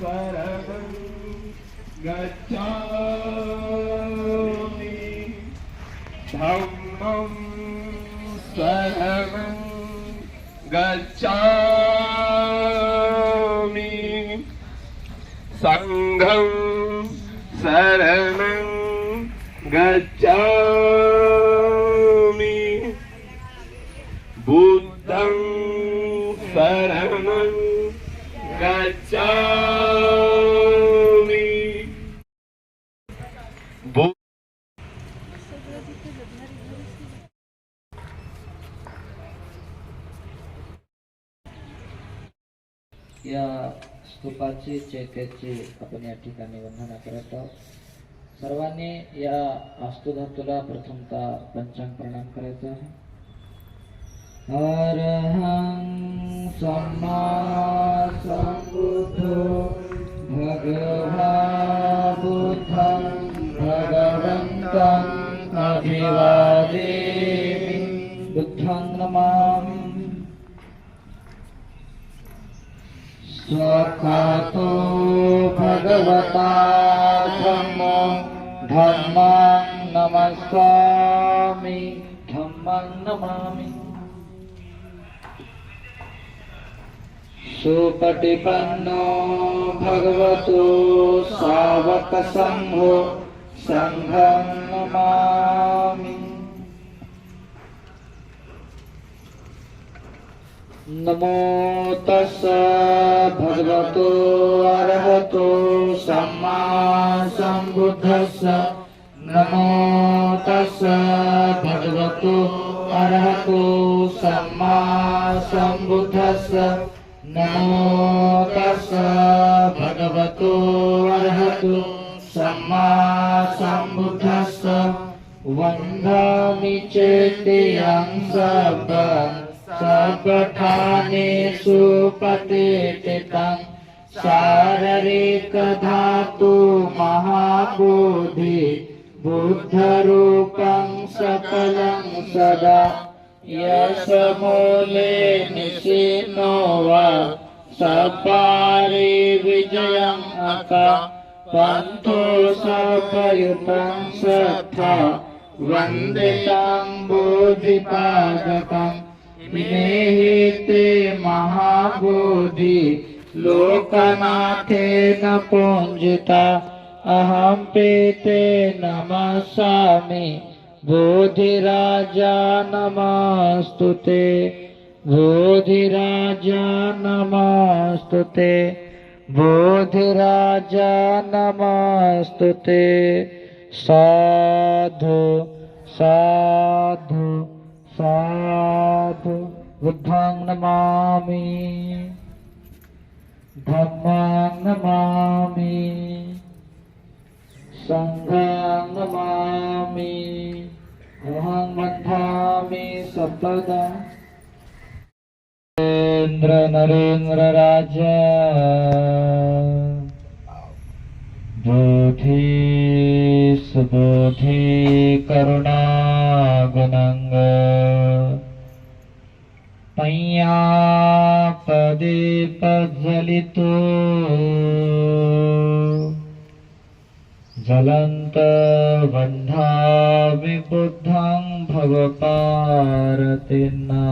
शरणं गच्छामि धम्मं शरणं गच्छामि संघं शरणं गच्छामि बुद्धं शरणं गच्छामि या स्तूपाचे चैत्याचे आपण या ठिकाणी वंदना करत आहोत। सर्वांनी या अष्टधातूला प्रथमतः पंचांग प्रणाम करायचा आहे। अरहं सम्मा सम्बुद्धो भगवा बुद्धं भगवन्तं अभिवादेमि बुद्धं नमामि। स्वकातो भगवता धम्मो धम्मं नमस्सामि धम्मं नमामि। सुपटिपन्नो भगवतो सावक संघो संघं नमामि। नमो तस्स भगवतो अरहतो सम्मा सम्बुद्धस्स। नमो तस्स भगवतो अरहतो सम्मा सम्बुद्धस्स। नमो तस्स भगवतो अरहतो सम्मा सम्बुद्धस्स। वन्दामि चेत्यं सब्बं सबठानेषु पतितं शारीरिक धातु महाबोधि बुद्धरूपं सकलं सदा यशमूले निशीनो वा सपारि विजयं अका पन्थो सपयुतं सत्था वन्दितं बोधिपादकम्। इमेहिते महाबोधि लोकनाथेन पूजिता अहं पीते नमस्सामि बोधिराजा नमस्तुते बोधिराजा नमस्तुते बोधिराजा नमस्तुते। साधु साधु साधु बुद्धं नमामि धम्मं नमामि संघं नमामि अहं वन्दामि सपदा। इंद्र नरेंद्र राजा बोधि सुबोधि करुणा गुणंग पय्यापदे प्रज्वलितो ज्वलन्त वन्दामि बुद्धं भवपारतिना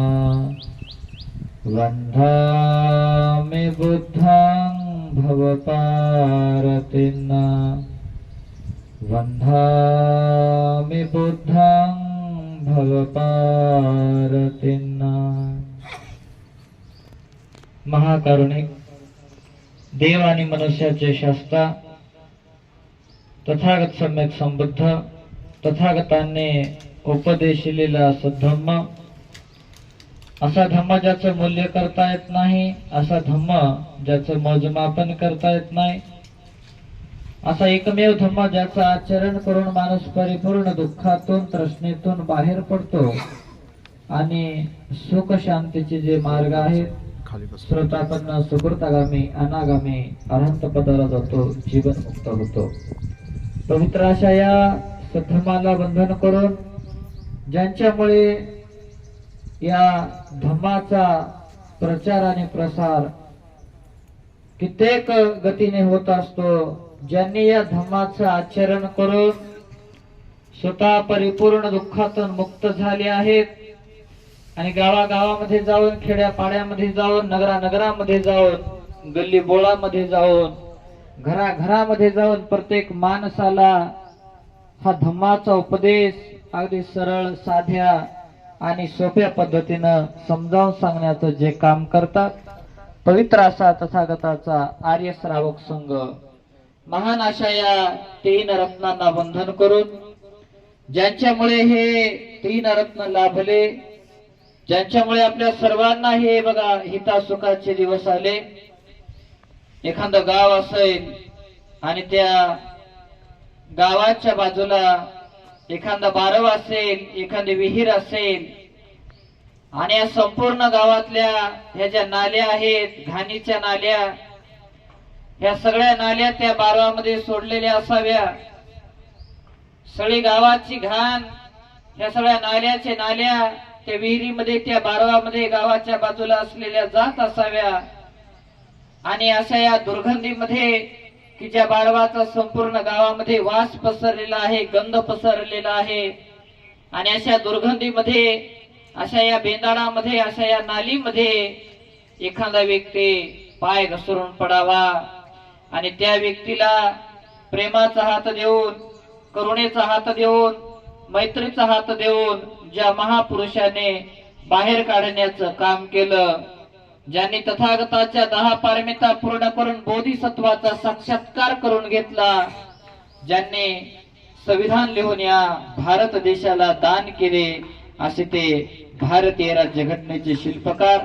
वन्दामि बुद्धं भवपारतिना वन्दामि बुद्धं भवपारतिना। महाकारुणिक देव आणि मनुष्याचे शास्त्रा तथागत सम्यक संबुद्ध तथागतांनी उपदेशिलेला सद्धम्म असा धम्म ज्याचं मूल्य करता येत नाही, असा धम्म ज्याचं मोजमापन करता येत नाही, असा एकमेव धम्म ज्याचं आचरण करून माणूस परिपूर्ण दुःखातून तृष्णेतून बाहेर पडतो आणि सुख शांतीचे जे मार्ग आहेत श्रोतापन्न सुकृतागामी अनागामी अनंत पदाला जातो, जीवन मुक्त होतो। पवित्र अशा या सद्धम्माला बंधन करून ज्यांच्यामुळे या धम्माचा प्रचार आणि प्रसार कित्येक गतीने होत असतो. ज्यांनी या धम्माचं आचरण करून स्वतः परिपूर्ण दुःखातून मुक्त झाले आहेत आणि गावागावामध्ये जाऊन, खेड्यापाड्यामध्ये जाऊन, नगरामध्ये जाऊन, गल्ली बोळामध्ये जाऊन, घराघरामध्ये जाऊन प्रत्येक माणसाला हा धम्माचा उपदेश अगदी सरळ, साध्या आणि सोप्या पद्धतीनं समजावून सांगण्याचं जे काम करतात, पवित्र असा तथागताचा आर्य श्रावक संघ महान अशा या 3 रत्नांना बंधन करून, ज्यांच्यामुळे हे 3 रत्न लाभले, ज्यांच्यामुळे आपल्या सर्वांना हे बघा हितासुखाचे दिवस आले. एखादं गाव असेल आणि त्या गावाच्या बाजूला एखादा बारव असेल, एखादी विहीर असेल आणि या संपूर्ण गावातल्या ह्या ज्या नाल्या आहेत, घाणीच्या नाल्या, ह्या सगळ्या नाल्या त्या बारवामध्ये सोडलेल्या असाव्या. सगळी गावाची घाण ह्या सगळ्या नाल्या त्या विहिरीमध्ये, त्या बारवामध्ये गावाच्या बाजूला असलेल्या जात असाव्या. आणि अशा या दुर्गंधीमध्ये की ज्या बारवाचा संपूर्ण गावामध्ये वास पसरलेला आहे, गंध पसरलेला आहे, आणि अशा दुर्गंधीमध्ये, अशा या बेंदाडामध्ये, अशा या नालीमध्ये एखादा व्यक्ती पाय घसरून पडावा आणि त्या व्यक्तीला प्रेमाचा हात देऊन, करुणेचा हात देऊन, मैत्रीचा हात देऊन ज्या महापुरुषाने बाहेर काढण्याचं काम केलं, ज्यांनी तथागताच्या 10 पारमिता पूर्ण करून बोधिसत्वाचा साक्षात्कार करून घेतला, ज्यांनी संविधान लिहून या भारत देशाला दान केले, असे ते भारतीय राज्यघटनेचे शिल्पकार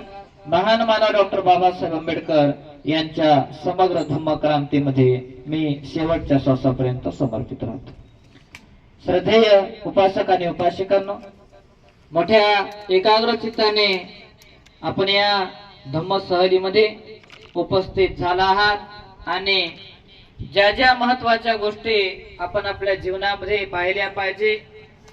महान मानव डॉक्टर बाबासाहेब आंबेडकर यांच्या समग्र धम्मक्रांतीमध्ये मी शेवटच्या श्वासापर्यंत समर्पित राहतो. श्रद्धेय उपासक आणि उपासिकांनो, मोठ्या एकाग्र चित्ताने आपण या धम्म सहलीमध्ये उपस्थित झाला आहात आणि ज्या ज्या महत्वाच्या गोष्टी आपण आपल्या जीवनामध्ये पाहिल्या पाहिजे,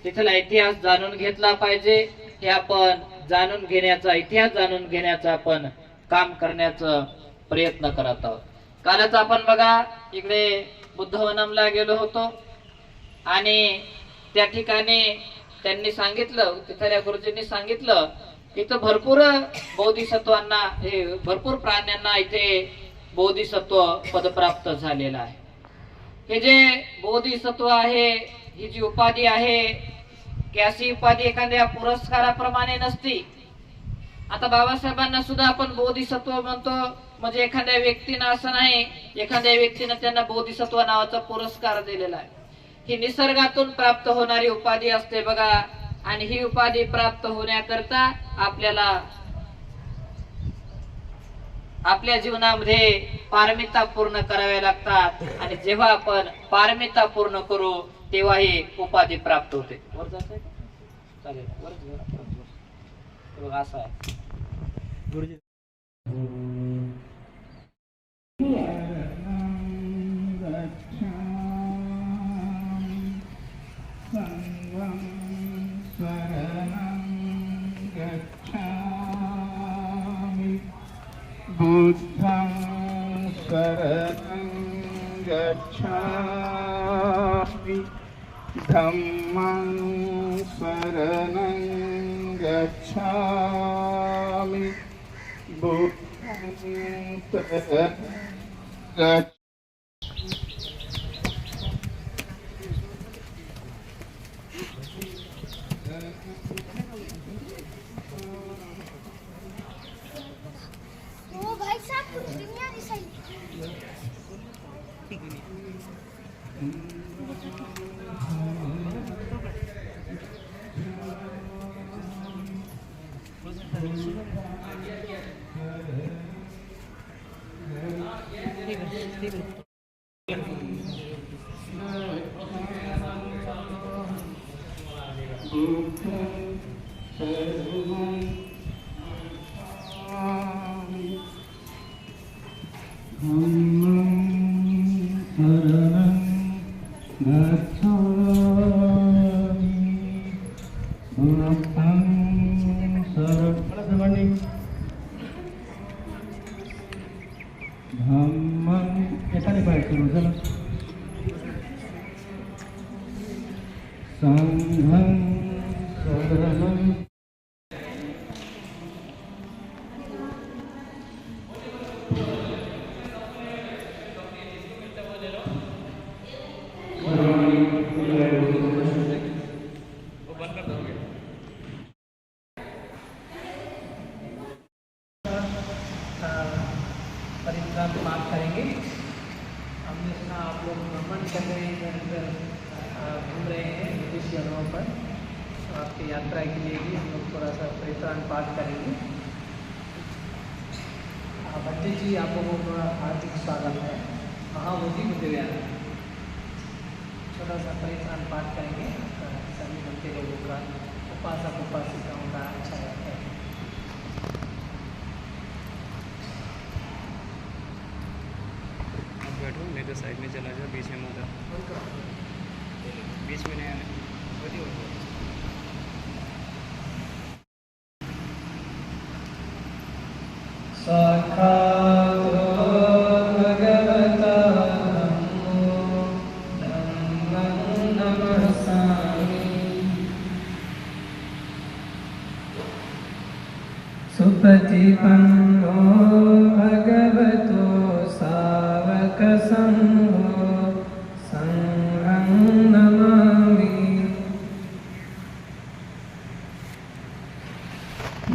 तिथला इतिहास जाणून घेतला पाहिजे, हे आपण जाणून घेण्याचा, इतिहास जाणून घेण्याचा आपण काम करण्याचा प्रयत्न करत आहोत. कालच आपण बघा इकडे बुद्धवनमला गेलो होतो आणि त्या ठिकाणी त्यांनी सांगितलं, तिथल्या गुरुजींनी सांगितलं, इथं भरपूर बोधिसत्वांना, हे भरपूर प्राण्यांना इथे बोधिसत्व पद प्राप्त झालेलं आहे. हे जे बोधिसत्व आहे, ही जी उपाधी आहे, की अशी उपाधी एखाद्या पुरस्काराप्रमाणे नसती. आता बाबासाहेबांना सुद्धा आपण बोधिसत्व म्हणतो, म्हणजे एखाद्या व्यक्तीनं असं नाही, एखाद्या व्यक्तीनं त्यांना बोधिसत्व नावाचा पुरस्कार दिलेला आहे. ही निसर्गातून प्राप्त होणारी उपाधी असते बघा, आणि ही उपाधी प्राप्त होण्याकरता आपल्याला आपल्या जीवनामध्ये पारमिता पूर्ण कराव्या लागतात, आणि जेव्हा आपण पारमिता पूर्ण करू तेव्हा ही उपाधी प्राप्त होते. वर जात आहे का? चालेल, वर असं आहे गुरुजी. बुद्धं शरणं गच्छामि, धम्मं शरणं गच्छामि, बुद्धं शरणं गच्छामि. ओ भाई साहब कुछ दुनिया नहीं सही. धम्मं पाय करू चला. संघं शरणं परिक्रमा पाठ करेंगे. हमने सुना आप लोग भ्रमण कर रहे हैं, इधर उधर घूम रहे हैं विदेश जगहों पर. तो आपकी यात्रा के लिए भी हम लोग थोड़ा सा परिक्रमा पाठ करेंगे. बच्चे जी आप लोगों को थोड़ा हार्दिक स्वागत है. महाबोधि बुद्धिविहार छोटा सा परिक्रमा पाठ करेंगे. सभी बच्चे लोगों का उपासक उपासिकाओं का अच्छा रहता है. बैठो नहीं तो साइड में चला जाओ, बीच में मत आओ, बीच में नहीं आने. साक्षात् भगवता धम्मो धम्मं नमस्सामि. सुपतिपन्नो भगवतो सावकसंघो संघं नमामि.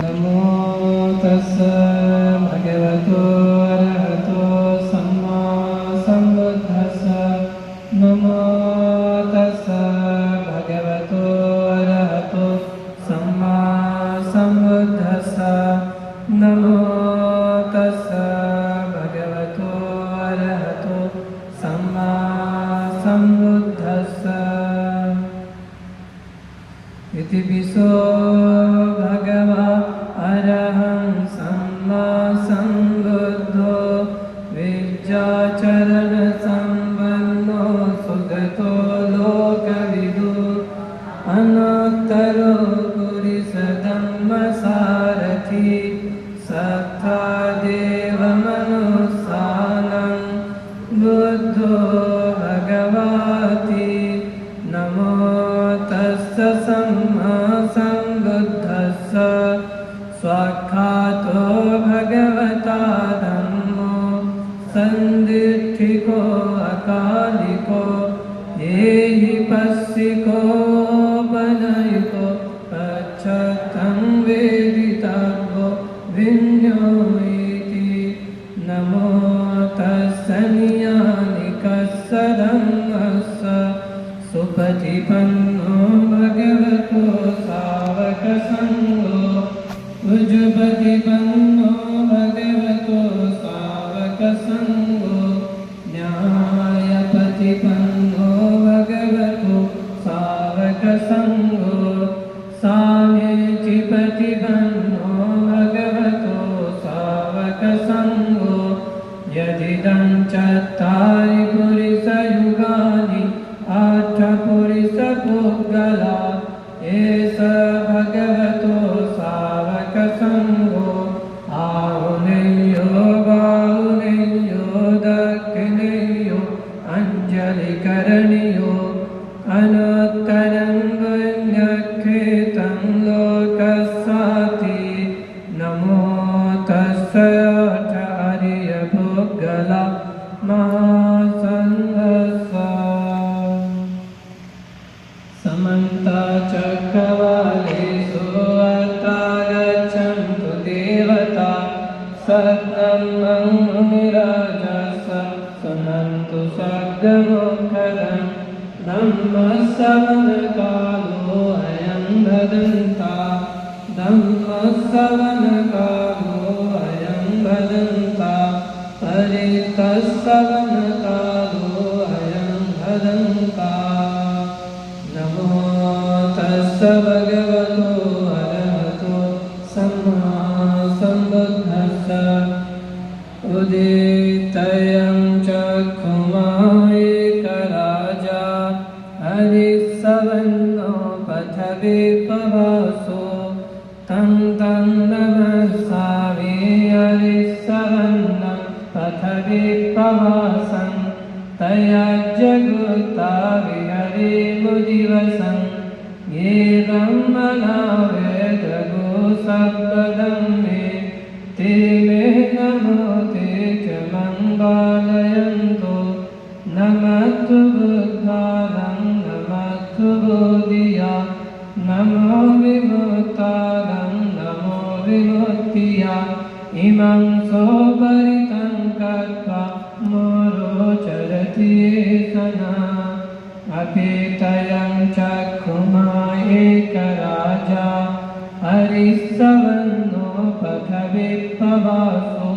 नमो तस्स भगवतो अरहतो सम्मा सम्बुद्धस्स. नमो तस्स भगवतो अरहतो सम्मा सम्बुद्धस्स. नमो तस्स भगवतो अरहतो सम्मा सम्बुद्धस्स. इति विशो भगवा अरहं सम्मा सम्बुद्धो विद्याचरण संपन्नो सुगतो लोकविदु. अनोत्तरो पुरुष धम्मसारथि सत्ता देवमनुसानं बुद्धो भगवाति. नमो तस्स सम्मा सम्बुद्धस्स. स्वाक्षातो भगवता धम्मो सन्दिष्ठिको अकालिको येहि पश्चिको बनयिको पच्छतं वेदितव्यो विज्ञोति. नमो तस्स नियानिकस्स धम्मस्स. सुपतिपन्नो भगवतो सावकसंघो उजुपतिपन्नो भगवतो सावकसंघो. न्यायपतिपन्नो भगवतो सावकसंघो. साम्येचिपतिपन्नो भगवतो सावकसंघो. यदिदं चत्तारि पुरुषयुगानि आठपुरुषपुद्गला एष भगवतो सावकसंघो. आहुनेयो बाहुनेयो दक्षिणेयो अञ्जलिकरणीयो अनुत्तरं पुण्यक्षेत्रं लोकस्याति. नमो तस्स आचार्यपुद्गला महासंघस्स. समन्ता चक्रवालेषु अत्रा गच्छन्तु देवता. सद्ब्रह्मं मुनिराजस्य शृण्वन्तु सर्गमोक्षदं. धम्मश्रवणकालो अयं भदन्ता. धम्मश्रवणकालो अयं भदन्ता. परितश्रवणकालो अयं भदन्ता. नमो तस्स भगवतो अरहतो सम्मा सम्बुद्धस्स. उदितयं चक्षुमायिकराजा हरिस्सवन्नो पथवे पवासो. तं तं नमस्सामि हरिस्सवन्नं पथवे पवासं. तयज्जगुता विहरे मुदिवसं ये ब्रह्मणा वेदगो सप्तदं मे ते मे नमो ते च मङ्गलयन्तो नमस्तु बुद्धानं नमस्तु बोधिया नमो विमुक्तानं नमो विमुक्तिया इमं सोपरितं कृत्वा मोरो चरति सना अपेतयं चक्षुमा एकराजा हरिस्सवन्नो पथविप्रवासो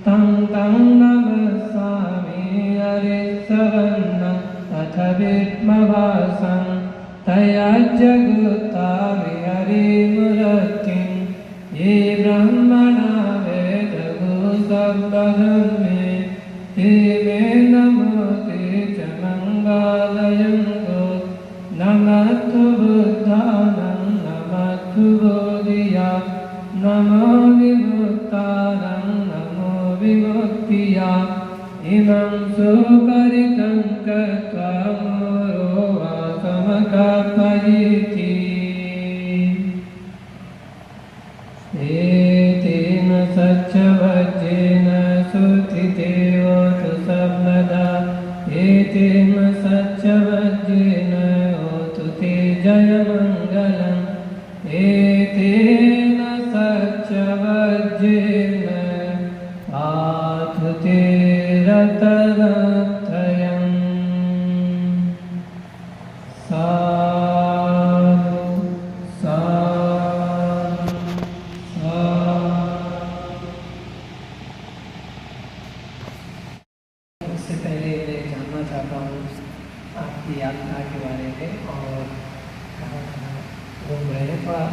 तं तं नमस्सामि हरिस्सवन्नं पथविप्रवासं तयज्जगुता विहरिमुरतिं ये ब्रह्मणा वेदगो सप्तदं मे ते मे नमो ते च मङ्गलयन्तो नमस्तु बुद्धानं नमस्तु बोधिया नमो विमुक्तानं नमो विमुक्तिया इमं सुपरितं कृत्वा मोरो वासमकल्पयति एतेन सच्चवज्जेन सुथितेवतु सर्वदा एतेन सच्चवज्जेन होतु ते जयमङ्गलम् एतेन सच्चवज्जेन आतु ते रतनत्रयम् साधु साधु उससे पहले मैं जानना चाहता हूँ आपकी यात्रा के बारे में और कहाँ कहाँ घूम रहे हैं। थोड़ा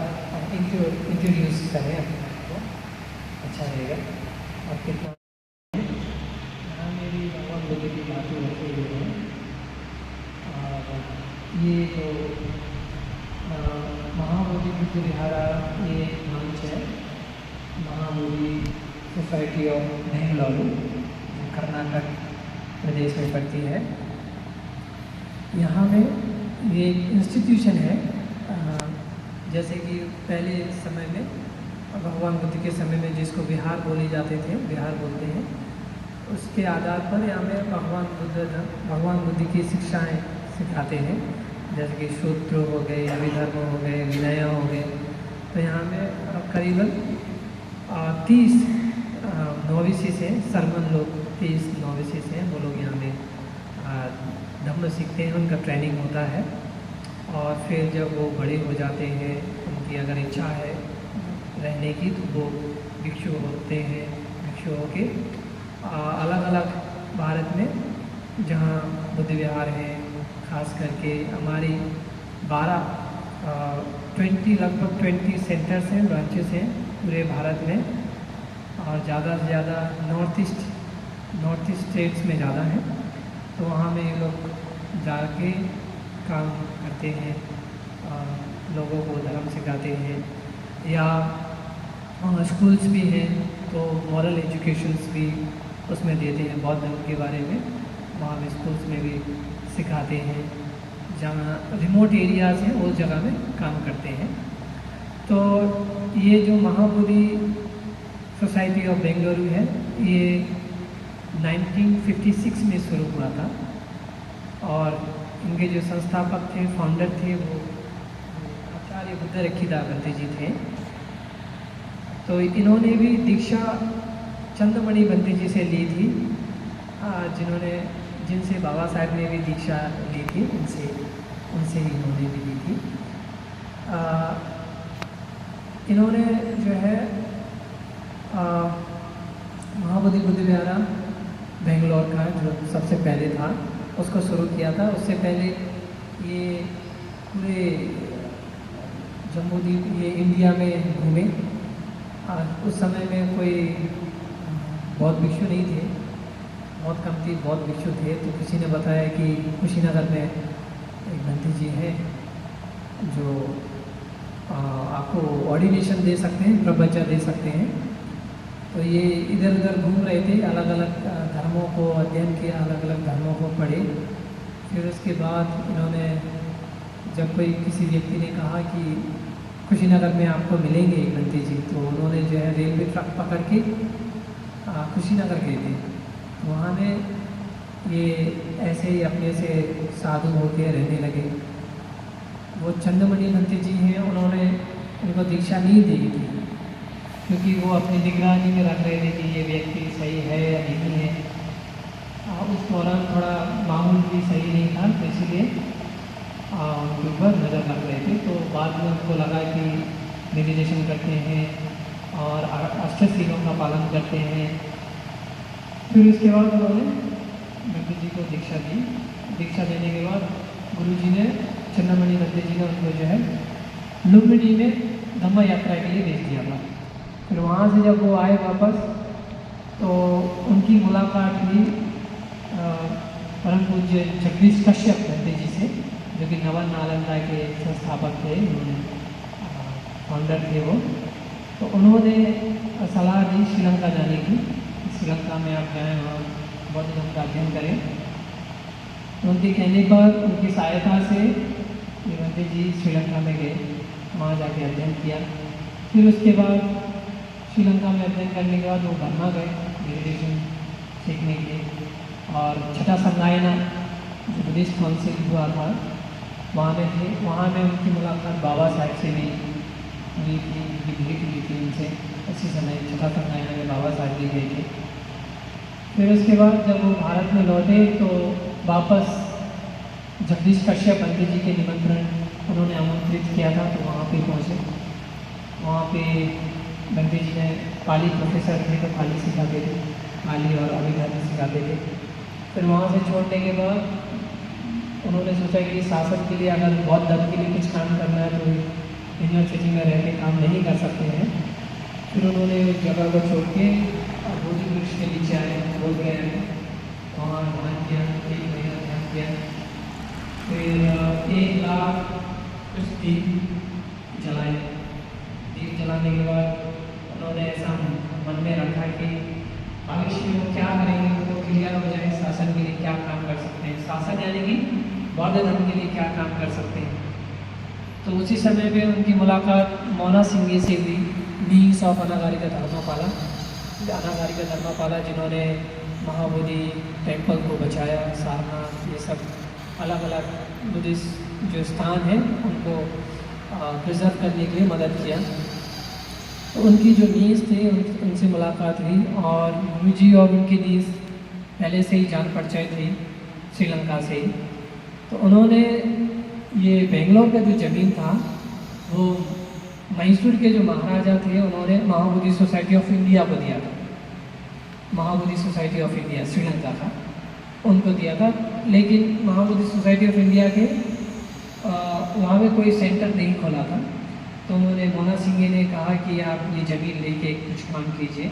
इंट्रोड्यूस करें अपने आप को, अच्छा रहेगा। और कितना हाँ मेरी भगवान बुद्ध की बातें होती हुई हैं। और ये जो महाबोधि बुद्ध विहारा ये मंच है महाबोधि सोसाइटी ऑफ बेंगलुरु कर्नाटक प्रदेश में पड़ती है। यहाँ में ये इंस्टीट्यूशन है जैसे कि पहले समय में भगवान बुद्ध के समय में जिसको विहार बोले जाते थे, विहार बोलते हैं, उसके आधार पर यहाँ में भगवान बुद्ध की शिक्षाएं सिखाते हैं। जैसे कि सूत्र हो गए, अभिधर्म हो गए, विनय हो गए। तो यहाँ में करीबन 30 नोविसिस हैं, सरमन लोग 30 नोविसिस हैं। वो लोग यहाँ में धर्म सीखते हैं, उनका ट्रेनिंग होता है। और फिर जब वो बड़े हो जाते हैं, उनकी अगर इच्छा है रहने की तो वो भिक्षु होते हैं। भिक्षु होके अलग अलग भारत में जहाँ बुद्ध विहार है, खास करके हमारी लगभग 20 सेंटर्स हैं, ब्रांचेस हैं पूरे भारत में। और ज़्यादा से ज़्यादा नॉर्थ ईस्ट स्टेट्स में ज़्यादा हैं। तो वहाँ में ये लोग जाके काम करते हैं, लोगों को धर्म सिखाते हैं। या स्कूल्स भी हैं तो मॉरल एजुकेशंस भी उसमें देते हैं। बौद्ध धर्म के बारे में वहाँ में स्कूल्स में भी सिखाते हैं। जहाँ रिमोट एरियाज़ हैं उस जगह में काम करते हैं। तो ये जो महाबोधि सोसाइटी ऑफ बेंगलुरु है, ये 1956 में शुरू हुआ था। और इनके जो संस्थापक थे, फाउंडर थे, वो आचार्य बुद्ध रखीदाबंते जी थे। तो इन्होंने भी दीक्षा चंद्रमणि बंते जी से ली थी, जिनसे बाबा साहब ने भी दीक्षा ली थी, उनसे ही इन्होंने भी ली थी। इन्होंने जो है महाबोधि बुद्ध विहारा बेंगलोर का जो सबसे पहले था उसको शुरू किया था। उससे पहले ये पूरे जम्मू द्वीप ये इंडिया में घूमे। उस समय में कोई बौद्ध भिक्षु नहीं थे, बहुत कम थी बौद्ध भिक्षु थे। तो किसी ने बताया कि कुशीनगर में एक बंते जी हैं जो आपको ऑर्डिनेशन दे सकते हैं, प्रवचन दे सकते हैं। तो ये इधर उधर घूम रहे थे, अलग अलग धर्मों को अध्ययन किया, अलग अलग धर्मों को पढ़े। फिर उसके बाद इन्होंने, जब कोई किसी व्यक्ति ने कहा कि कुशीनगर में आपको मिलेंगे बंटी जी, तो उन्होंने जो है रेलवे ट्रक पकड़ के कुशीनगर गए थे। तो वहाँ में ये ऐसे ही अपने से साधु होकर रहने लगे। वो चंद्रमणि बंटी जी हैं, उन्होंने उनको दीक्षा नहीं दी थी, क्योंकि वो अपनी निगरानी में रख रहे थे कि ये व्यक्ति सही है या नहीं है। उस दौरान थोड़ा माहौल भी सही नहीं था, तो इसलिए उनके ऊपर नज़र रख रहे थे। तो बाद में उनको लगा कि मेडिटेशन करते हैं और अष्टसिद्धों का पालन करते हैं। फिर उसके बाद उन्होंने बंटी जी को दीक्षा दी। दीक्षा देने के बाद गुरु जी ने, चंद्रमणि बंटी जी ने उनको जो है लुम्बिनी में धम्म यात्रा के लिए भेज दिया था। फिर वहाँ से जब वो आए वापस, तो उनकी मुलाकात हुई परम पूज्य जगदीश कश्यप बंटी जी से, जो कि नवन नालंदा के संस्थापक थे, उन्होंने फाउंडर थे वो। तो उन्होंने सलाह दी श्रीलंका जाने की, श्रीलंका में आप जाएँ, वहाँ बौद्ध धर्म का अध्ययन करें। तो उनके कहने पर, उनकी सहायता से बंटी जी श्रीलंका में गए, वहाँ जाके अध्ययन किया। फिर उसके बाद श्रीलंका में अध्ययन करने के बाद वो बर्मा गए मेडिटेशन सीखने के लिए, और छठा संगायना जो बुद्धिस्ट काउंसिल हुआ था वहाँ में थे। वहाँ में उनकी मुलाकात बाबा साहब से भी हुई थी, उनकी भेंट हुई थी उनसे। उसी समय छठा संगायना में बाबा साहब भी गए थे। फिर उसके बाद जब वो भारत में लौटे, तो वापस जगदीश कश्यप बंटी जी के निमंत्रण उन्होंने आमंत्रित किया था, तो वहाँ पे पहुँचे। वहाँ पे बंटी जी ने, पाली प्रोफेसर थे तो पाली सिखाते थे, पाली और अभिधर्म सिखाते थे। फिर वहाँ से छोड़ने के बाद उन्होंने सोचा कि शासन के लिए, अगर बौद्ध धर्म के लिए कुछ काम करना है तो यूनिवर्सिटी में रह के काम नहीं कर सकते हैं। फिर उन्होंने उस जगह को छोड़ के बोधि वृक्ष के नीचे आए, बोध गए, वहाँ ध्यान किया, 1 महीना ध्यान किया। फिर 1 लाख कुछ दीप जलाए। दीप जलाने के बाद उन्होंने ऐसा मन में रखा कि भविष्य में वो क्या करेंगे, उनको क्लियर हो जाए शासन के लिए क्या काम कर सकते हैं, शासन यानी कि बौद्ध धर्म के लिए क्या काम कर सकते हैं। तो उसी समय पे उनकी मुलाकात मोना सिंघे से हुई, नींग्स ऑफ अनागारिका धर्मपाला, अनागारिका धर्मपाला जिन्होंने महाबोधि टेम्पल को बचाया, सारनाथ, ये सब अलग अलग बुद्धिस्ट जो स्थान हैं उनको प्रिजर्व करने के लिए मदद किया। तो उनकी जो नीज थे उनसे मुलाकात हुई, और गुरुजी और उनकी नीज पहले से ही जान परिचय थी श्रीलंका से ही। तो उन्होंने ये बेंगलोर का जो ज़मीन था वो मैसूर के जो महाराजा थे उन्होंने महाबोधि सोसाइटी ऑफ इंडिया को दिया था। Mahabodhi society of India Sri Lanka का उनको दिया था, लेकिन महाबोधि सोसाइटी ऑफ इंडिया के वहाँ में कोई सेंटर नहीं खोला था। तो उन्होंने मोना सिंघे ने कहा कि आप ये ज़मीन लेके कुछ काम कीजिए।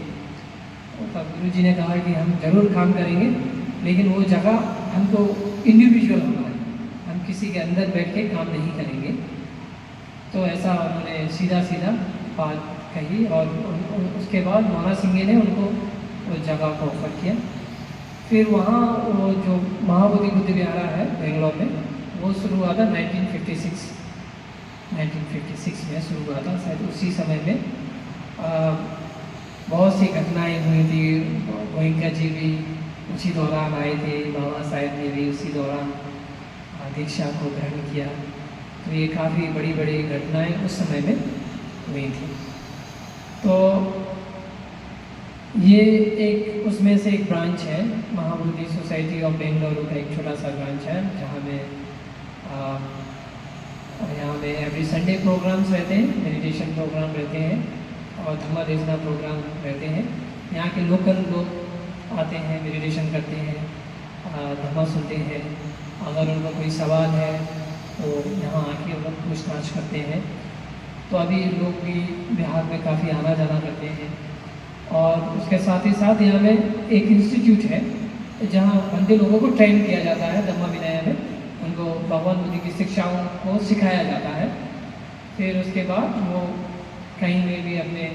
तब गुरु जी ने कहा कि हम ज़रूर काम करेंगे, लेकिन वो जगह हमको इंडिविजुअल होना है, हम किसी के अंदर बैठ के काम नहीं करेंगे। तो ऐसा उन्होंने सीधा सीधा बात कही, और उसके बाद मोना सिंघे ने उनको उस जगह को ऑफर किया। फिर वहाँ वो जो महाबोधि बुद्ध विहारा है बेंगलोर में, वो शुरू हुआ था 1956 में शुरू हुआ था। शायद उसी समय में बहुत सी घटनाएं हुई थी। गोयंका जी भी उसी दौरान आए थे, बाबा साहेब ने भी उसी दौरान दीक्षा को ग्रहण किया। तो ये काफ़ी बड़ी बड़ी घटनाएं उस समय में हुई थी। तो ये एक उसमें से एक ब्रांच है, महाबोधि सोसाइटी ऑफ बेंगलुरु का एक छोटा सा ब्रांच है, जहाँ में यहाँ में एवरी संडे प्रोग्राम्स रहते हैं, मेडिटेशन प्रोग्राम रहते हैं और धम्मा देशना प्रोग्राम रहते हैं। यहाँ के लोकल लोग आते हैं, मेडिटेशन करते हैं, धम्मा सुनते हैं। अगर उनको कोई सवाल है तो यहाँ आके वो लोग पूछताछ करते हैं। तो अभी लोग भी बिहार में काफ़ी आना जाना करते हैं। और उसके साथ ही साथ यहाँ में एक इंस्टीट्यूट है जहाँ बंदे लोगों को ट्रेन किया जाता है। धम्मा विनय में उनको भगवान बुद्ध की शिक्षाओं को सिखाया जाता है। फिर उसके बाद वो कहीं में भी अपने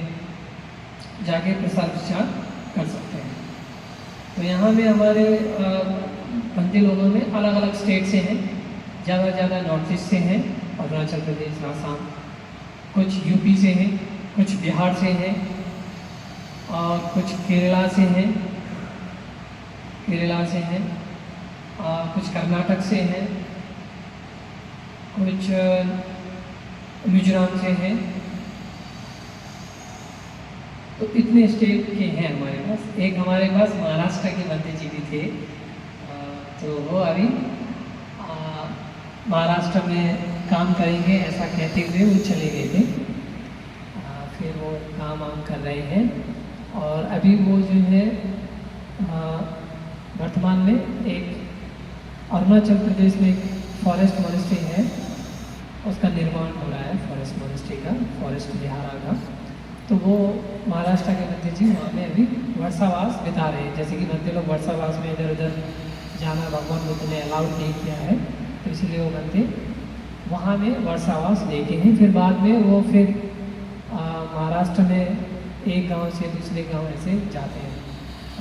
जाके प्रसाद विचार कर सकते हैं। तो यहाँ में हमारे बंदी लोगों में अलग अलग स्टेट से हैं, ज़्यादा नॉर्थ ईस्ट से हैं, अरुणाचल प्रदेश, आसाम, कुछ यूपी से हैं, कुछ बिहार से हैं और कुछ केरला से हैं, कुछ कर्नाटक से हैं, कुछ मिजोरम से हैं। तो इतने स्टेट के हैं हमारे पास। एक हमारे पास महाराष्ट्र के बंदे जी भी थे, तो वो अभी महाराष्ट्र में काम करेंगे ऐसा कहते हुए वो चले गए थे। फिर वो काम वाम कर रहे हैं और अभी वो जो है वर्तमान में एक अरुणाचल प्रदेश में एक फॉरेस्ट मॉनेस्ट्री है, उसका निर्माण हो रहा है, फॉरेस्ट मॉनेस्ट्री का, फॉरेस्ट विहारा का। तो वो महाराष्ट्र के बंदे जी वहाँ में अभी वर्षावास बिता रहे हैं। जैसे कि बंदे लोग वर्षावास में इधर उधर जाना भगवान बुद्ध ने अलाउड नहीं किया है, तो इसलिए वो बंदे वहाँ में वर्षावास लेके हैं। फिर बाद में वो फिर महाराष्ट्र में एक गांव से दूसरे गांव ऐसे जाते हैं,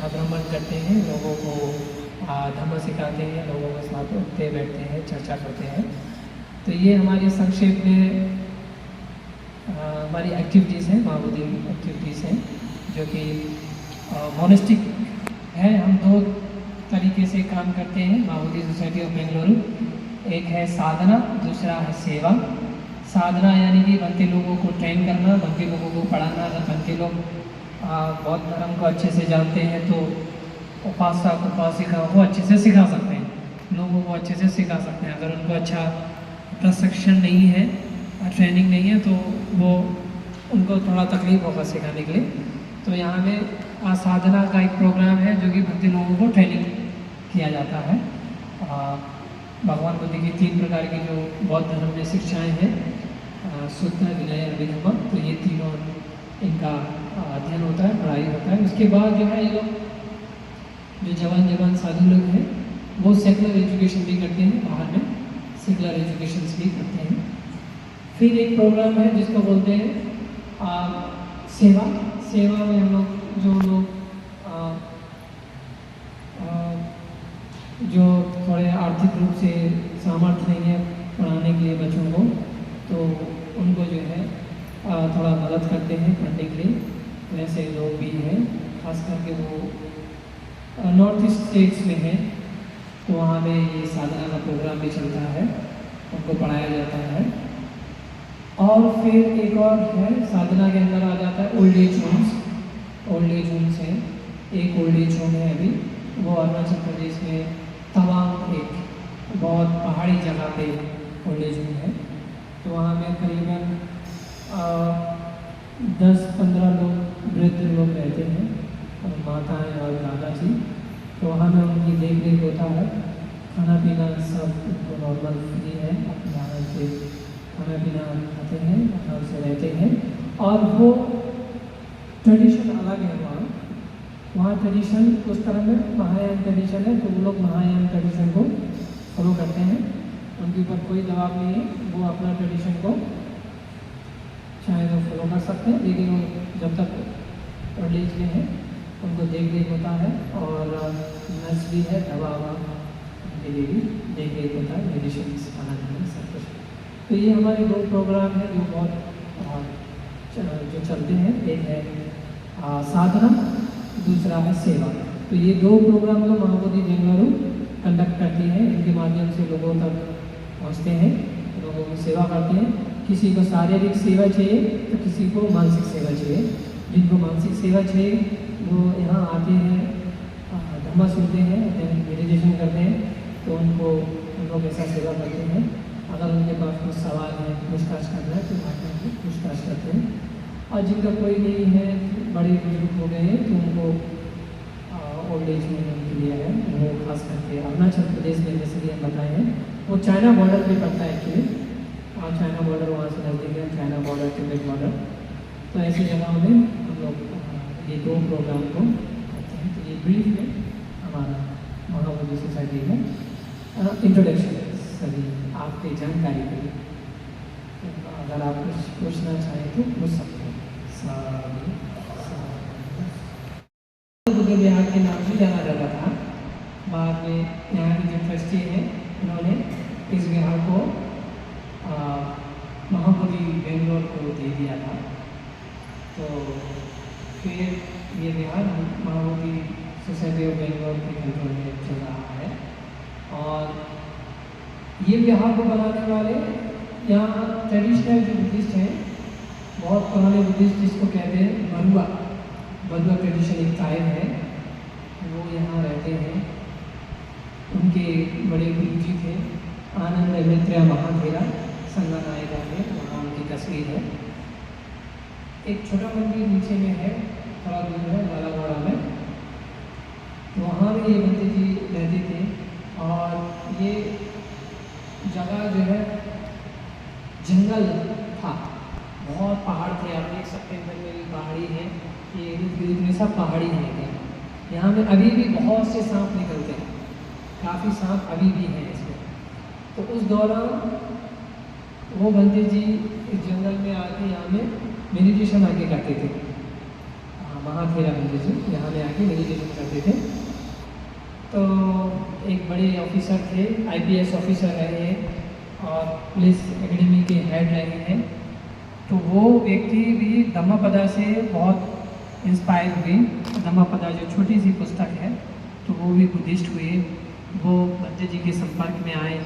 भ्रमण करते हैं, लोगों को धर्म सिखाते हैं, लोगों के साथ उठते बैठते हैं, चर्चा करते हैं। तो ये हमारी संक्षेप में हमारी एक्टिविटीज़ हैं, माहौदी एक्टिविटीज़ हैं, जो कि मोनेस्टिक है। हम दो तरीके से काम करते हैं माहौदी सोसाइटी ऑफ बेंगलुरु। एक है साधना, दूसरा है सेवा। साधना यानी कि बनते लोगों को ट्रेन करना, बनते लोगों को पढ़ाना। अगर बनते लोग बौद्ध धर्म को अच्छे से जानते हैं तो उपासक उपासिका को अच्छे से सिखा सकते हैं, लोगों को अच्छे से सिखा सकते हैं। अगर उनको अच्छा प्रशिक्षण नहीं है, ट्रेनिंग नहीं है, तो वो उनको थोड़ा तकलीफ होगा सिखाने के लिए। तो यहाँ में साधना का एक प्रोग्राम है जो कि भक्ति लोगों को ट्रेनिंग किया जाता है। भगवान बुद्ध की 3 प्रकार की जो बौद्ध धर्म में शिक्षाएं हैं, शुद्ध, विनय, अभिधम्म, तो ये तीनों इनका अध्ययन होता है, पढ़ाई होता है। उसके बाद जो है ये लोग जो जवान साधु लोग हैं वो सेकुलर एजुकेशन भी करते हैं, बाहर में सेकुलर एजुकेशन भी करते हैं। फिर एक प्रोग्राम है जिसको बोलते हैं सेवा। सेवा में हम लोग जो थोड़े आर्थिक रूप से सामर्थ्य नहीं है पढ़ाने के लिए बच्चों को, तो उनको जो है थोड़ा मदद करते हैं पढ़ने के लिए। तो ऐसे लोग भी हैं, खास करके वो नॉर्थ ईस्ट स्टेट्स में हैं, तो वहाँ में ये साधना का प्रोग्राम भी चलता है, उनको पढ़ाया जाता है। और फिर एक और है साधना के अंदर आ जाता है old age homes. Old age homes है, एक ओल्ड एज होम है अभी, वो अरुणाचल प्रदेश में तवांग, एक बहुत पहाड़ी जगह पे ओल्ड एज होम है। तो वहाँ में करीबन 10-15 लोग वृद्ध लोग रहते हैं, और माताएँ और दादाजी। तो वहाँ में उनकी देख रेख होता है, खाना पीना सब उनको नॉर्मल फ्री है, अपने आराम से खाना पीना खाते हैं, आराम से रहते हैं। और वो ट्रेडिशन अलग है वहाँ ट्रेडिशन उस तरह में महायान ट्रेडिशन है, तो वो लोग महायान ट्रेडिशन को फॉलो करते हैं। उनके ऊपर कोई दबाव नहीं है, वो अपना ट्रेडिशन को चाहे तो फॉलो कर सकते हैं, लेकिन वो जब तक ओल्ड एज में है उनको देख रेख होता है, और नर्स भी है, दवा उनके लिए भी देख रेख होता है, मेडिसिन खाना पीना सब कुछ। तो ये हमारे 2 प्रोग्राम हैं जो बहुत जो चलते हैं। एक है साधना, दूसरा है सेवा। तो ये 2 प्रोग्राम को महाबोधि बेंगलुरु कंडक्ट करती है, इनके माध्यम से लोगों तक पहुँचते हैं, लोगों की सेवा करते हैं। किसी को शारीरिक सेवा चाहिए तो किसी को मानसिक सेवा चाहिए। जिनको मानसिक सेवा चाहिए वो यहाँ आते हैं, धर्म सुनते हैं, मेडिटेशन करते हैं, तो उनको हम लोग ऐसा सेवा करते हैं। अगर उनके पास कुछ सवाल है, पूछताछ करना है, तो आके उनको पूछताछ करते हैं। और जिनका कोई नहीं है, बड़े बुजुर्ग हो गए हैं, तो उनको ओल्ड एज में उनके लिए है, वो खास करके अरुणाचल प्रदेश में जैसे कि हम बताए हैं, वो चाइना बॉर्डर पे पड़ता है एक्चुअली। और चाइना बॉर्डर वहाँ से नज़दीक है, चाइना बॉर्डर, तिब्बत बॉर्डर। तो ऐसी जगहों में हम लोग ये 2 प्रोग्राम को करते हैं। तो ये ब्रीफ में हमारा महाबोधि सोसाइटी में इंट्रोडक्शन है सभी आपकी जानकारी के लिए। अगर आप कुछ पूछना चाहें तो पूछ सकते हैं। बुद्ध विहार के नाम से जाना जाता था। बाद में यहाँ के जो ट्रस्टी हैं उन्होंने इस विहार को महाबोधि बेंगलोर को दे दिया था। तो फिर ये विहार महाबोधि सोसाइटी ऑफ बेंगलोर के कंट्रोल में चल रहा है। और ये विहार को बनाने वाले यहाँ ट्रेडिशनल जो बुद्धिस्ट हैं, बहुत पुराने बुद्धिस्ट जिसको कहते हैं बरुआ ट्रेडिशन एक ट्राइब है, वो यहाँ रहते हैं। उनके बड़े गुरु जी थे आनंद मित्र महाधेरा संगनायका में, वहाँ उनकी तस्वीर है। एक छोटा मंदिर नीचे में है, थोड़ा दूर है लालावाड़ा में, वहाँ में ये बंदे जी रहते थे। और ये जगह जो है जंगल था, बहुत पहाड़ थे, आप देख सकते हैं मेरी पहाड़ी है, ये इर्द गिर्द में सब पहाड़ी है। यहाँ में अभी भी बहुत से सांप निकलते हैं, काफ़ी सांप अभी भी हैं इसमें। तो उस दौरान वो बंदे जी इस जंगल में आके यहाँ में मेडिटेशन आके करते थे। महाथेरा बंदे जी यहाँ में आके मेडिटेशन करते थे। तो एक बड़े ऑफिसर थे, IPS ऑफिसर रहे हैं और पुलिस एकेडमी के हेड रहे हैं। तो वो व्यक्ति भी धम्मपदा से बहुत इंस्पायर हुए। धम्मपदा जो छोटी सी पुस्तक है, तो वो भी बुद्धिस्ट हुए। वो बंदे जी के संपर्क में आए।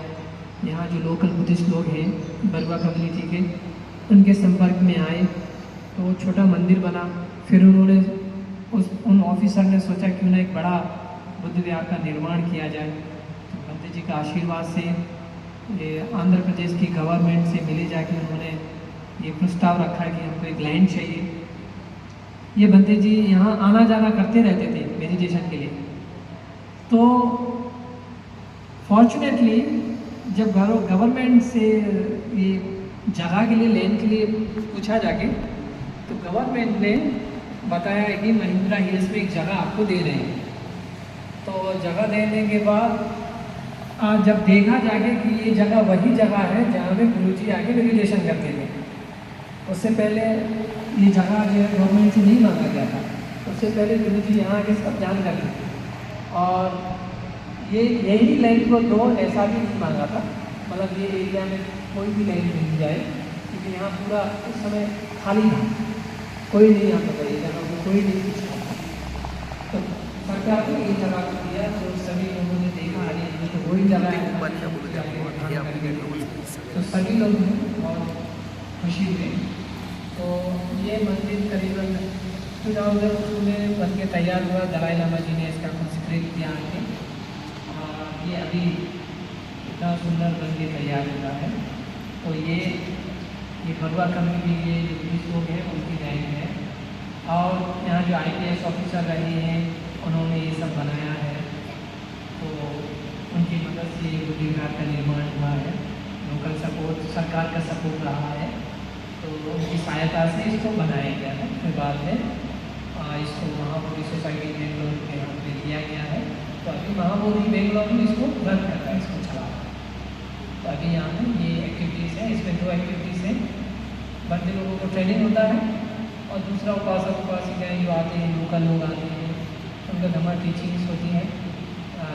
यहाँ जो लोकल बुद्धिस्ट लोग हैं बरुआ कम्युनिटी के, उनके संपर्क में आए तो वो छोटा मंदिर बना। फिर उन्होंने उन ऑफिसर ने सोचा क्यों ना एक बड़ा बुद्ध विहार का निर्माण किया जाए। तो बंदे जी का आशीर्वाद से ये आंध्र प्रदेश की गवर्नमेंट से मिले जाके उन्होंने ये प्रस्ताव रखा कि हमको एक लैंड चाहिए। ये बंदे जी यहाँ आना जाना करते रहते थे मेडिटेशन के लिए। तो फॉर्चुनेटली जब गवर्नमेंट से ये जगह के लिए लैंड के लिए पूछा जाके, तो गवर्नमेंट ने बताया कि महिंद्रा हिल्स में एक जगह आपको दे रहे हैं। तो जगह देने के बाद जब देखा जाके कि ये जगह वही जगह है जहाँ पे गुरुजी आके मेडिटेशन करते थे। उससे पहले ये जगह जो है गवर्नमेंट से नहीं मांगा गया था। उससे पहले गुरुजी यहाँ आके सब जान कर थे और ये यही लैंड को दो ऐसा भी नहीं मांगा था। मतलब ये एरिया में कोई भी लैंड मिल जाए, क्योंकि यहाँ पूरा उस समय खाली था, कोई नहीं यहाँ पर ये जगह को कोई नहीं कुछ था। तो सरकार ने ये जगह को दिया। तो सभी लोगों ने देखा अरे ये तो वही जगह है, तो सभी लोग बहुत खुशी हुए। तो ये मंदिर करीबन 2002 में बन के तैयार हुआ। दलाई लामा जी ने इसका कंसेक्रेट किया आके। ये अभी इतना सुंदर बन के तैयार हुआ है। तो ये बरुआ कम्युनिटी के जो बुद्धिस्ट लोग हैं उनकी लैंड है। और यहाँ जो IPS ऑफिसर रहे हैं उन्होंने ये सब बनाया है। तो उनकी मदद से ये बुद्ध विहार का निर्माण हुआ है। लोकल सपोर्ट, सरकार का सपोर्ट रहा है, तो उनकी सहायता से इसको बनाया गया है। फिर बाद में इसको महाबोधि सोसाइटी बेंगलोर के यहाँ पे दिया गया है। तो अभी महाबोधि बेंगलोर में इसको रन करता है, इसको चला। तो अभी यहाँ पे ये एक्टिविटीज़ है, इसमें 2 एक्टिविटीज़ हैं। बंदे लोगों को ट्रेनिंग होता है और दूसरा उपासक उपासिकाएँ जो आते हैं, लोकल लोग आते हैं, उनको धम्मा टीचिंग्स होती है,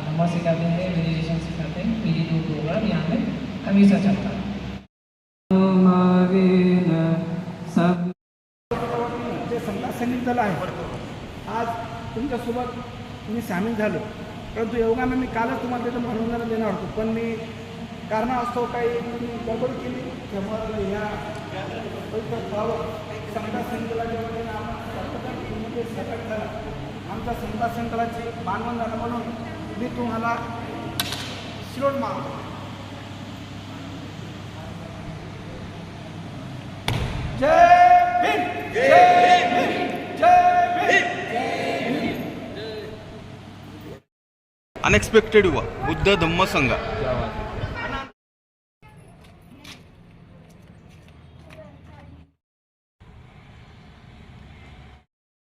धम्मा सिखाते हैं, मेडिटेशन सिखाते हैं। तो ये 2 प्रोग्राम यहाँ पे हमेशा चलता है। सब जे समजा सैनिक दल आहे, आज तुमच्यासोबत मी सामील झालो, परंतु योगानं मी कालच तुम्हाला त्याचं मनोरंजन देणार होतो, पण मी कारणास्तव काही गडबड केली त्यामुळे ह्या पवित्र स्थळावर समजा सैनिक दलाच्या वतीनं आम्हाला सहकार्य झाला। आमच्या समजा सैनिक दलाची मानवंदना म्हणून मी तुम्हाला शिरोड मागतो। जय भीम, जय भीम, जय भीम, जय भीम। अनएक्सपेक्टेड हुआ बुद्ध धम्म संघ।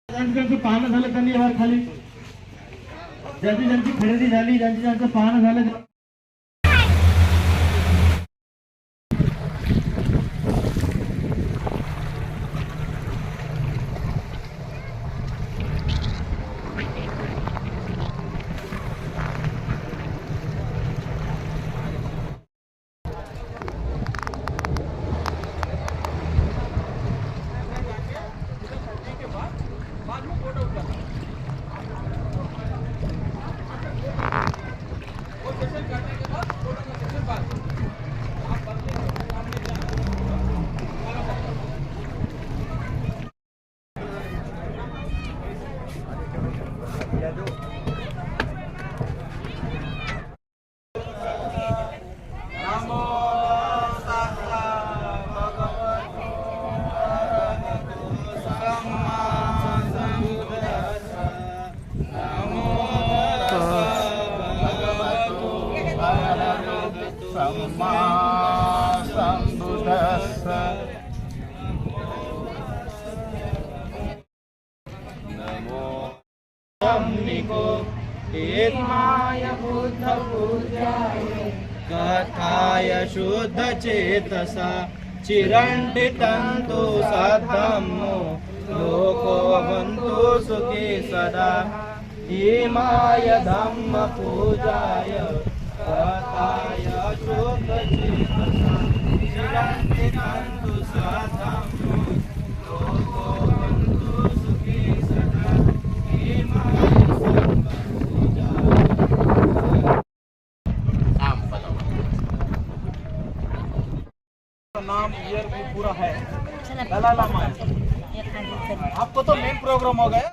ज्यांचं पाहणं झालं त्यांनी यावर खाली, ज्यांची खरेदी झाली, ज्यांचं पाहणं झालं, सम्मा सम्बुद्धस्स नमो अम्निको एकमाय बुद्ध पूजाय कथाय शुद्ध चेतसा चिरंडितंतु सद्धम्मो लोको भवन्तु सुखी सदा इमाय धम्म पूजाय कथाय शुद्ध चेतसा चिरंडितंतु सद्धम्मो लोको भवन्तु सुखी सदा इमाय धम्म नाम ईयर भी पूरा है दलाई लामा। आपको तो मेन प्रोग्राम हो गया।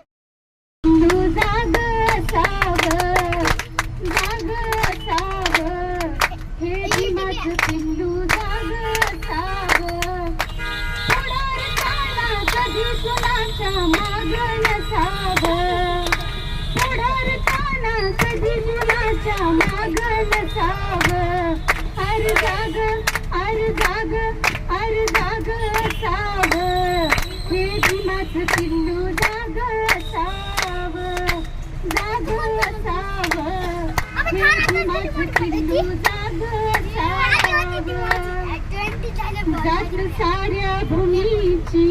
साऱ्या भूमीची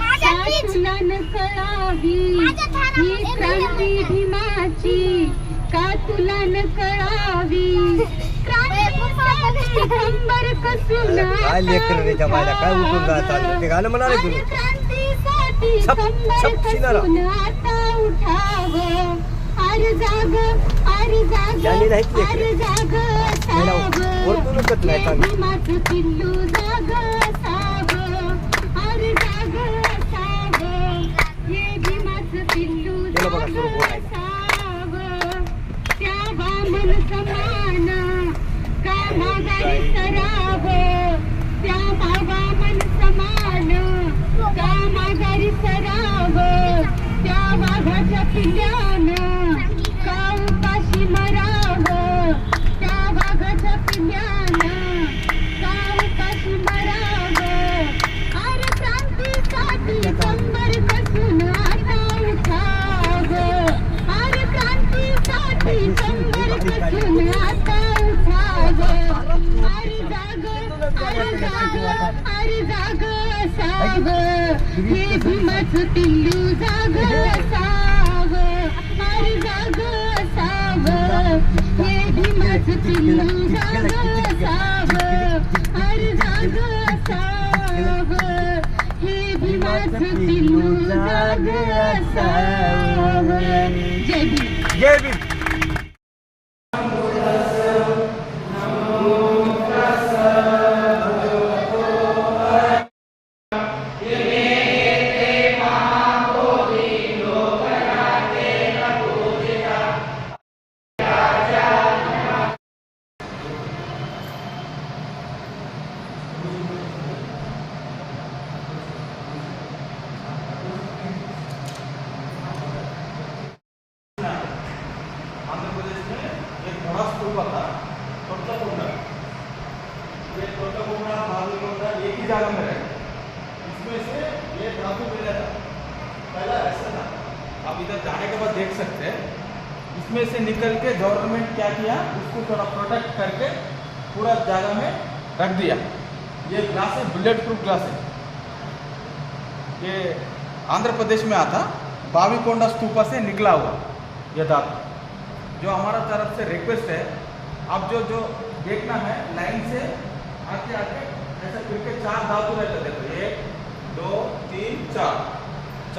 कातुलन कळावी ही क्रांती भीमाची कातुलन कळावी क्रांतीसाठी कंबर कसून काय लेकर रे जमायला काय उठून जातात ते गाणं म्हणाले तुम्ही क्रांतीसाठी कंबर कसून आता उठावं अर जाग ज्यांनी नाहीत लेकर ओळखूनच नाही चांगली भीमाचं पिल्लू जाग असावं अर जाग असावं हे भीमाचं पिल्लू जाग असावं त्या वामन समान का माघारी सरावं त्या वामन समान का माघारी सरावं त्या वाघाच्या पिल्ल्यानं का उपाशी मरावं त्या वाघाच्या पिल्ल्यानं का उपाशी मरावं अर क्रांतीसाठी कंबर कसून आता उठावं अर क्रांतीसाठी कंबर कसून आता उठावं अर जाग असावं हे भीमाचं पिल्लू जाग असावं अर जाग असावं हे भीमाचं पिल्लू जाग असावं अर जाग असावं हे भीमाचं पिल्लू जाग असावं जय भीम जय भीम। आंध्र प्रदेश में एक बड़ा स्तूप था तोटलाकोंडा। ये तोटलाकोंडा भालूकोंडा एक ही जगह में है। इसमें से ये धातु मिला था पहला ऐसा था। आप इधर जाने के बाद देख सकते हैं इसमें से निकल के गवर्नमेंट क्या किया उसको थोड़ा प्रोटेक्ट करके पूरा जगह में रख दिया। ये ग्लास है बुलेट प्रूफ ग्लास है। ये आंध्र प्रदेश में आता बाविकोंडा स्तूपा से निकला हुआ ये धातु। जो हमारा तरफ से रिक्वेस्ट है आप जो देखना है लाइन से आके आके ऐसा करके 4 धातु रहते देखो 1 2 3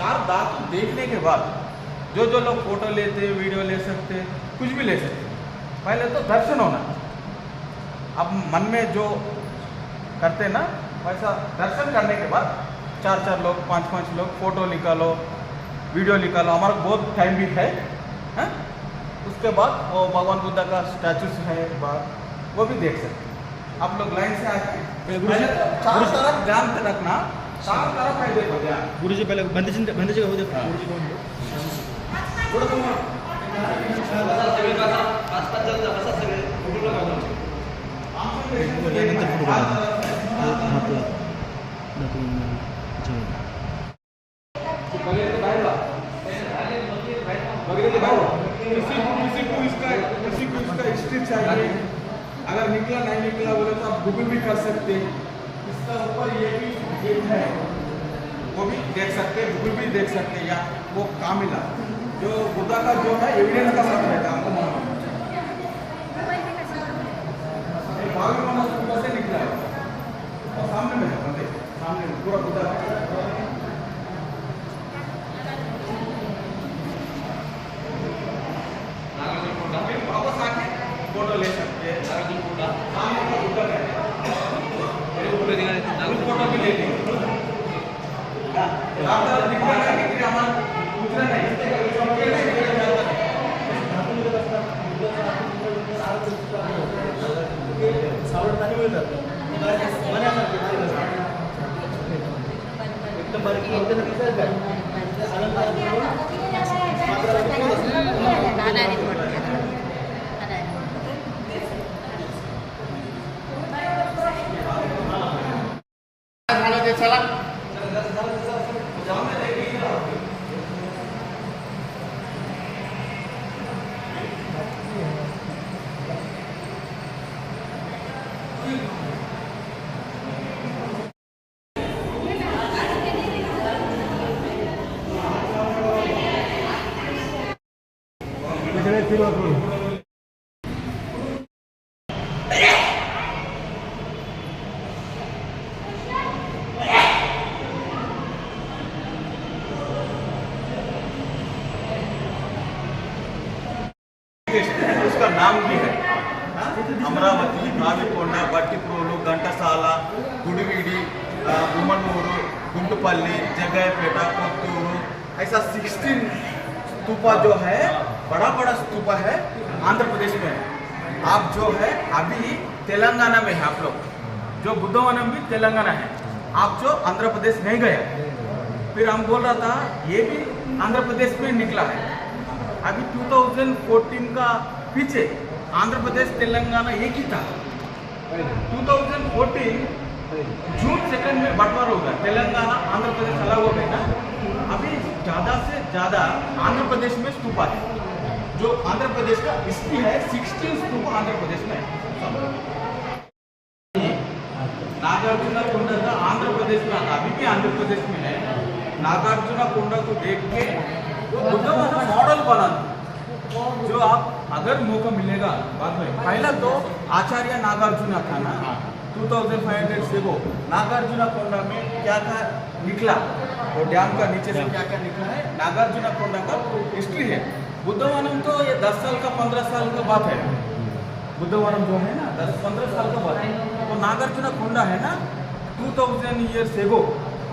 4 धातु देखने के बाद जो लोग फोटो लेते वीडियो ले सकते कुछ भी ले सकते। पहले तो दर्शन होना। अब मन में जो करते ना वैसा दर्शन करने के बाद 4 लोग 5 लोग फोटो निकालो वीडियो निकालो। हमारा बहुत टाइम भी है उसके बाद वो भगवान बुद्ध का स्टैचूस है बाहर वो भी देख सकते। आप लोग लाइन से आके पहले तो चारों तरफ ध्यान रखना। चारों तरफ है देखो ध्यान। गुरुजी पहले बंदीजी हो देखो गुरुजी कौन हो थोड़ा तुम स्टिल चाहिए, अगर निकला नहीं निकला बोले तो आप गूगल भी कर सकते हैं। इसका ऊपर ये भी गेट है, वो भी देख सकते हैं, गूगल भी देख सकते हैं। या वो काम मिला जो बुद्धा का जो है एविडेंस का साथ रहता है, हमको मालूम से निकला है और सामने में है, सामने में पूरा बुद्धा वापस आके फोटो ले सकते हैं। सामने का बुद्धा है, फोटो भी ले लेंगे। उसका नाम भी है अमरावती, नाविकोंडा, बट्टीप्रोलु, घंटासाला, गुडिविडी, गुमनूरू, गुंटुपल्ली, जगयपेटा, कोत्तूरू, ऐसा 16 स्तूपा जो है, बड़ा बड़ा स्तूपा है, आंध्र प्रदेश में है। आप जो है अभी तेलंगाना में है, आप लोग जो बुद्धवनम भी तेलंगाना है, आप जो आंध्र प्रदेश नहीं गए। फिर हम बोल रहा था ये भी आंध्र प्रदेश में निकला है। अभी 2014 का पीछे आंध्र प्रदेश तेलंगाना एक ही था। 2014 जून 2 में बंटवारा होगा, तेलंगाना आंध्र प्रदेश अलग हो गए ना। अभी ज़्यादा से ज़्यादा आंध्र प्रदेश में स्तूपा है। जो आंध्र प्रदेश का हिस्ट्री है, 16 स्तूपा आंध्र प्रदेश में है। नागार्जुना कोंडा का आंध्र प्रदेश में आता, अभी भी आंध्र प्रदेश में है। नागार्जुना कोंडा को देख के बुद्धवनम मॉडल बना, जो आप अगर मौका मिलेगा बाद में। पहला तो आचार्य नागार्जुना था ना, 2500 से वो नागार्जुना कोंडा में क्या क्या निकला, वो डैम का नीचे से क्या क्या निकला है, नागार्जुना कोंडा का हिस्ट्री है। बुद्धवनम तो ये 10 साल का 15 साल का बात है। बुद्धवनम जो है ना 10-15 साल का बात है। तो नागार्जुना कोंडा है ना 2000 ईयर्स एगो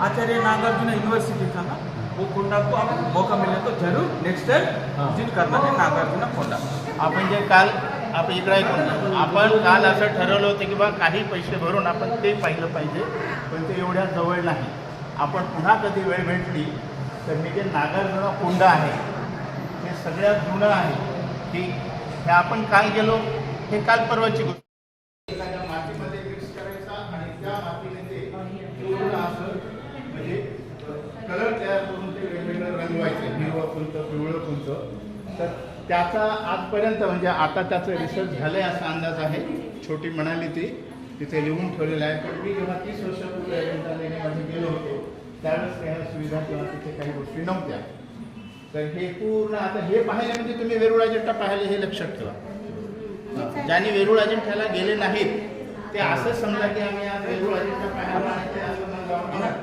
आचार्य नागार्जुना यूनिवर्सिटी था ना, वो कोंडा को आप मौका मिले तो जरूर नेक्स्ट टाइम विजिट करना है नागार्जुना कोंडा। आपण जे काल आपण इकडे आपण काल असं ठरवलं होतं की बा काही पैसे भरून आपण ते पाहिलं पाहिजे, पण ते एवढ्या जवळ नाही। आपण पुन्हा कधी वेळ भेटली तर मी जे नागार्जुना कोंडा आहे हे सगळ्यात जुनं आहे की हे आपण काल गेलो, हे काल परवाची गोष्ट। एखाद्या मातीमध्ये मिक्स करायचा आणि त्या मातीने ते पूर्ण असं म्हणजे कलर तयार करून ते वेगवेगळे रंग व्हायचे, हिरवं कुंच, पिवळं कुंच। तर त्याचा आजपर्यंत म्हणजे आता त्याचं रिसर्च झालं आहे असा अंदाज आहे। छोटी म्हणाली ती तिथे लिहून ठेवलेलं आहे, पण मी जेव्हा 30 वर्षापूर्वी अजंठालेणीमध्ये गेलो होतो त्यावेळेस त्या सुविधा किंवा तिथे काही गोष्टी नव्हत्या। तर हे पूर्ण आता हे पाहिलं म्हणजे तुम्ही वेरूळ अजिंठा पाहिले हे लक्षात ठेवा। ज्यांनी वेरूळ अजिंठ्याला गेले नाहीत ते असं समजा की आम्ही आज वेरूळ अजिंठा पाहायला आणि ते असं म्हणलं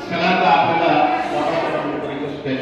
सगळ्यांना आपल्याला स्टेज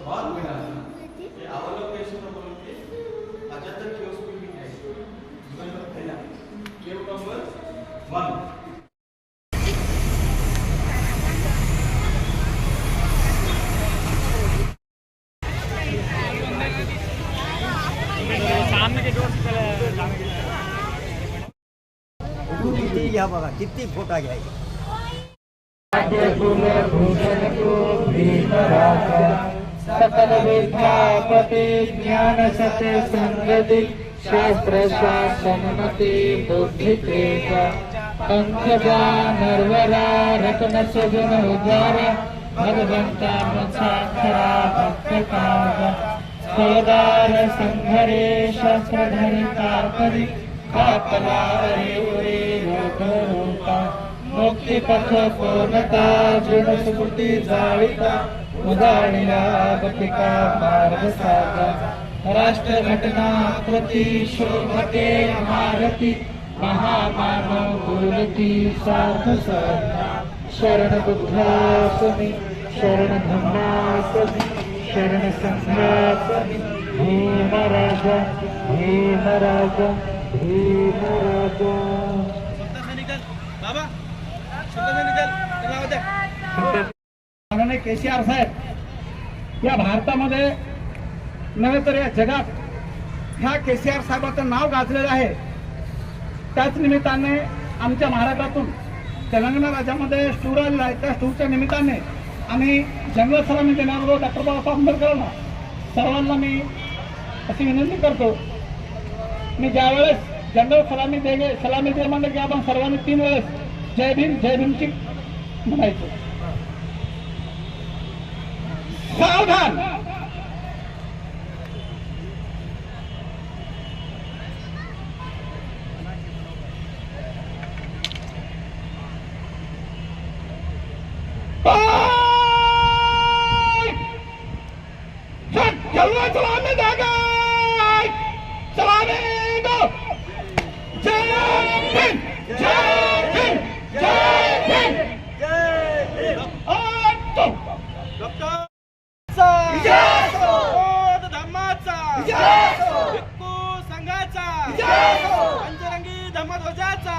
बाद में अवलोकेशन बोल के अजंता की घ्या बघा किती फोटा घ्यायचे. सकल विद्यापती ज्ञान सते संगती शास्त्र शासनमती बुद्धि तेज पंकजा नरवरा रत्न सुगुण उजारा भगवंता मुसाखरा भक्त काज सदार संघरे शस्त्रधरी ताकरी कापला रे उरे रोग रोका मुक्ती पथ पूर्णता जन सुकृती जाळिता उदाहरणा गतिका मार्ग साधा राष्ट्र घटना कृती शोभते महारती महामानव बोलती सार्थ साधना शरण बुद्धासमी शरण धम्मासमी शरण संघासमी भीम राजा भीम राजा भीम राजा. माननीय केसीआर साहेब या भारतामध्ये नव्हे तर या जगात ह्या केसीआर साहेबांचं नाव गाजलेलं आहे. त्याच निमित्ताने आमच्या महाराष्ट्रातून तेलंगणा राज्यामध्ये टूर आलेला आहे. त्या टूरच्या निमित्ताने आम्ही जंगल सलामी देणार आहोत डॉक्टर बाबासाहेब आंबेडकरांना. सर्वांना मी अशी विनंती करतो, मी ज्यावेळेस जंगल सलामी दे म्हणलं की आपण सर्वांनी 3 वेळेस जय भीमची म्हणायचं. सावधान. सलामी देगा सलामी दो. जय भीम जय भीम जय भीम जय भीम. धम्माचा भिक्खू संघाचा पंचरंगी धम्मध्वजाचा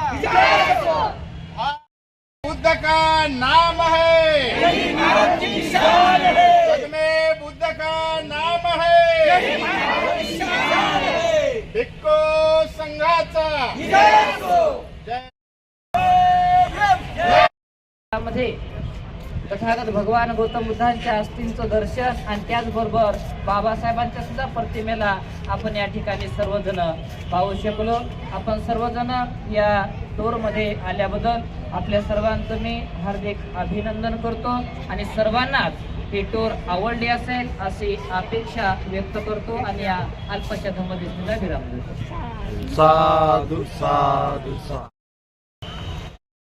बुद्ध का नाम है, यही भारत की शान है. जग में बुद्ध का नाम है, यही भारत की शान है. भिक्खू संघाचा मध्ये तथागत भगवान गौतम बुद्धांच्या अस्थींचं दर्शन आणि त्याचबरोबर बाबासाहेबांच्या सुद्धा प्रतिमेला आपण या ठिकाणी सर्वजण पाहू शकलो. आपण सर्वजण या टूरमध्ये आल्याबद्दल आपल्या सर्वांचं मी हार्दिक अभिनंदन करतो आणि सर्वांनाच ही टूर आवडली असेल अशी अपेक्षा व्यक्त करतो आणि या अल्पशा धम्मदेशीला विराम देतो. साधू साधू साधू.